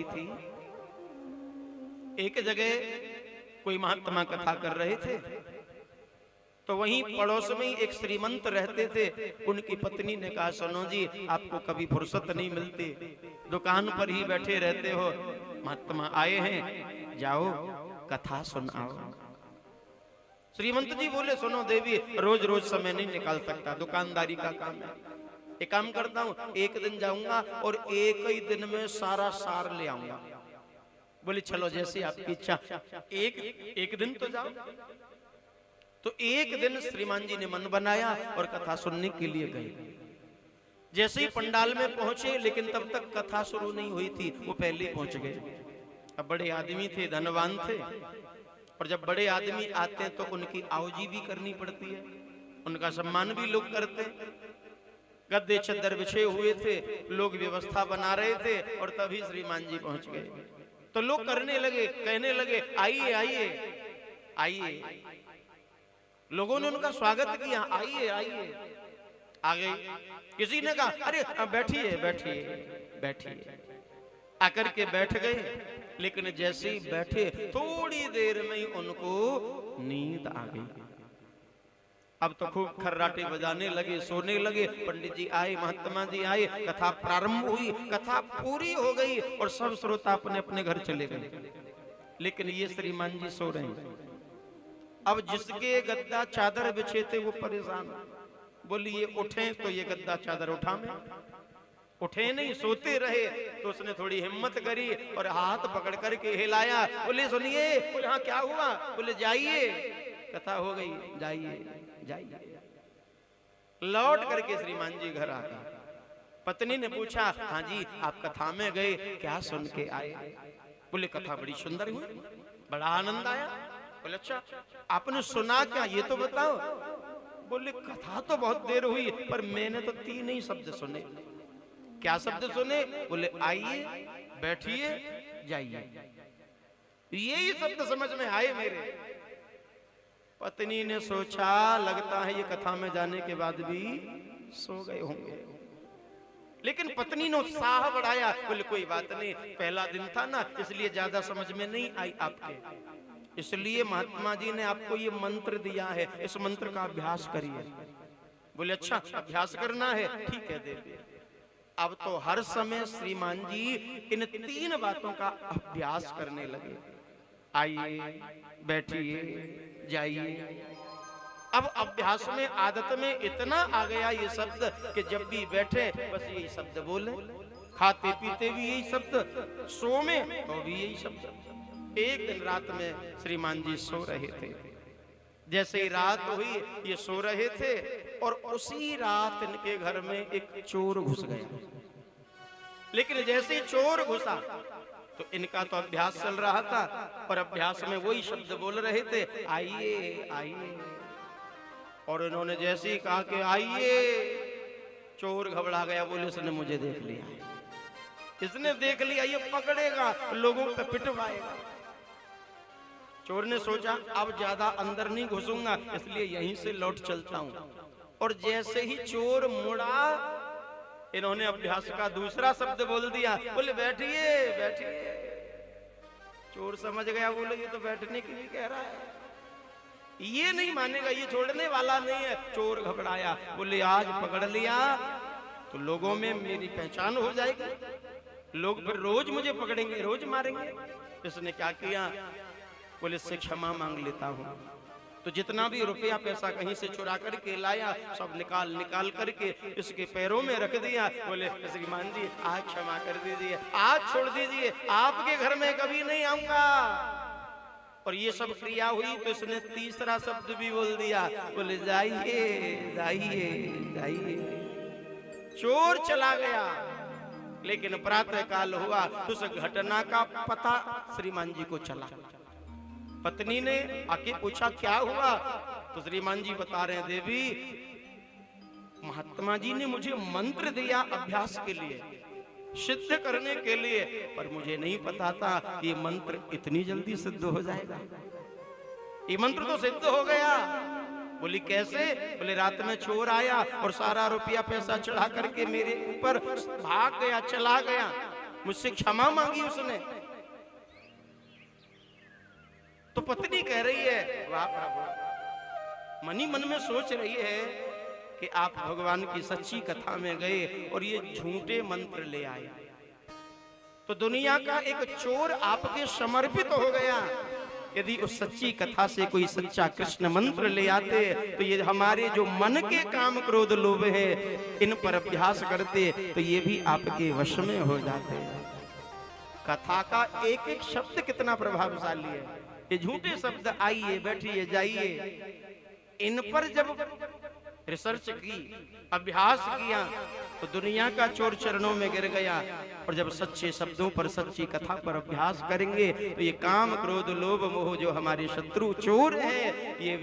गई थी। एक जगह कोई महात्मा कथा कर रहे थे, तो वहीं पड़ोस में एक श्रीमंत रहते थे। उनकी पत्नी ने कहा, सुनो जी, आपको कभी फुर्सत नहीं मिलती, दुकान पर ही बैठे रहते हो, महात्मा आए हैं, जाओ कथा सुनाओ। श्रीमंत जी बोले, सुनो देवी, रोज रोज समय नहीं निकाल सकता, दुकानदारी का काम है। एक काम करता हूँ, एक दिन जाऊंगा और एक ही दिन में सारा सार ले आऊंगा। बोले चलो जैसी आपकी इच्छा, एक दिन तो जाओ। तो एक दिन श्रीमान जी ने मन बनाया और कथा सुनने के लिए गए। जैसे ही पंडाल में पहुंचे, लेकिन तब तक कथा शुरू नहीं हुई थी, वो पहले ही पहुंच गए। अब बड़े आदमी थे, धनवान थे, और जब बड़े आदमी आते हैं तो उनकी आवजी भी करनी पड़ती है, उनका सम्मान भी लोग करते। गद्दे चद्दर बिछे हुए थे, लोग व्यवस्था बना रहे थे, और तभी श्रीमान जी पहुंच गए। तो लोग करने लगे, कहने लगे, आइए आइए आइए। लोगों ने उनका स्वागत किया, आइए आइए। आ गए। किसी ने कहा, अरे बैठिए बैठिए बैठिए। आकर के बैठ गए, लेकिन जैसे ही बैठे थोड़ी देर में ही उनको नींद आ गई। अब तो खूब खर्राटे बजाने लगे, सोने लगे। पंडित जी आए, महात्मा जी आए, कथा प्रारंभ हुई, कथा पूरी हो गई और सब श्रोता अपने अपने घर चले गए। लेकिन ये श्रीमान जी सो रहे हैं। अब जिसके गद्दा चादर बिछे थे वो परेशान, बोली ये उठे तो ये गद्दा चादर उठा में, उठे नहीं, सोते रहे। तो उसने थोड़ी हिम्मत करी और हाथ पकड़ करके हिलाया। बोले सुनिए, यहाँ क्या हुआ? बोले जाइए, कथा हो गई, जाइए जाइए। लौट करके श्रीमान जी घर आ गए। पत्नी ने पूछा, हाँ जी आप कथा में गए, क्या सुन के आए? बोले कथा बड़ी सुंदर हुई, बड़ा आनंद आया। बोले अच्छा, आपने सुना क्या, ये तो बताओ। बोले कथा तो बहुत देर हुई, पर मैंने तो 3 ही शब्द सुने। क्या शब्द सुने? बोले आइए, बैठिए, जाइए। यही शब्द समझ में आए मेरे। पत्नी ने सोचा, लगता है ये कथा में जाने के बाद भी सो गए होंगे। लेकिन पत्नी ने उत्साह बढ़ाया। बोले कोई बात नहीं, पहला दिन था ना, इसलिए ज्यादा समझ में नहीं आई आपके, इसलिए महात्मा जी ने आपको ये मंत्र दिया है, इस मंत्र का अभ्यास करिए। बोले अच्छा, अभ्यास करना है, ठीक है देवी। अब तो हर समय श्रीमान जी इन 3 बातों का अभ्यास करने लगे। आइए, बैठिए, जाइए। अब अभ्यास में, आदत में इतना आ गया ये शब्द कि जब भी बैठे बस यही शब्द बोले, खाते पीते भी यही शब्द, सो में तो भी यही शब्द। एक दिन रात में श्रीमान जी सो रहे थे। जैसे ही रात हुई, ये सो रहे थे, और उसी रात इनके घर में एक चोर घुस गया। लेकिन जैसे ही चोर घुसा तो इनका तो अभ्यास चल रहा था, और अभ्यास में वही शब्द बोल रहे थे, आइए आइए। और इन्होंने जैसे ही कहा कि आइए, चोर घबरा गया। बोले इसने मुझे देख लिया, इसने देख लिया, ये पकड़ेगा, लोगों पे पिटवाएगा। चोर ने सोचा अब ज्यादा अंदर नहीं घुसूंगा, इसलिए यहीं से लौट चलता हूं। और जैसे ही चोर मुड़ा, इन्होंने अभ्यास का दूसरा शब्द बोल दिया। बोले बैठिए बैठिए। चोर समझ गया, बोले ये तो बैठने के लिए कह रहा है, ये नहीं मानेगा, ये छोड़ने वाला नहीं है। चोर घबराया, बोले आज पकड़ लिया तो लोगों में मेरी पहचान हो जाएगी, लोग फिर रोज मुझे पकड़ेंगे, रोज मारेंगे। इसने क्या किया? बोले इससे क्षमा मांग लेता हूँ। तो जितना भी रुपया पैसा कहीं से चुरा करके लाया, सब निकाल करके इसके पैरों में रख दिया। बोले श्रीमान जी आज क्षमा कर दीजिए, आज छोड़ दीजिए, आपके घर में कभी नहीं आऊंगा। और ये सब क्रिया हुई तो इसने तीसरा शब्द भी बोल दिया। बोले जाइए जाइए जाइए। चोर चला गया। लेकिन प्रातः काल हुआ तो उस घटना का पता श्रीमान जी को चला। पत्नी ने आके पूछा क्या हुआ? तो श्रीमान जी बता रहे हैं, देवी महात्मा जी ने मुझे मंत्र दिया अभ्यास के लिए, सिद्ध करने के लिए, पर मुझे नहीं पता था ये मंत्र इतनी जल्दी सिद्ध हो जाएगा। ये मंत्र तो सिद्ध हो गया। बोली कैसे? बोले रात में चोर आया और सारा रुपया पैसा चढ़ा करके मेरे ऊपर भाग गया, चला गया। मुझसे क्षमा मांगी उसने। तो पत्नी कह रही है, वाह प्रभु, मनी मन में सोच रही है कि आप भगवान की सच्ची कथा में गए और ये झूठे मंत्र ले आए, तो दुनिया का एक चोर आपके समर्पित हो गया। यदि उस सच्ची कथा से कोई सच्चा कृष्ण मंत्र ले आते तो ये हमारे जो मन के काम क्रोध लोभ है इन पर अभ्यास करते तो ये भी आपके वश में हो जाते। कथा का एक एक शब्द कितना प्रभावशाली है। ये झूठे शब्द आइए बैठिए जाइए, इन पर जब रिसर्च की, अभ्यास किया तो दुनिया का चोर चरणों में गिर गया। और जब सच्चे शब्दों पर, सच्ची कथा पर अभ्यास करेंगे तो ये काम क्रोध लोभ मोह जो हमारे शत्रु चोर हैं ये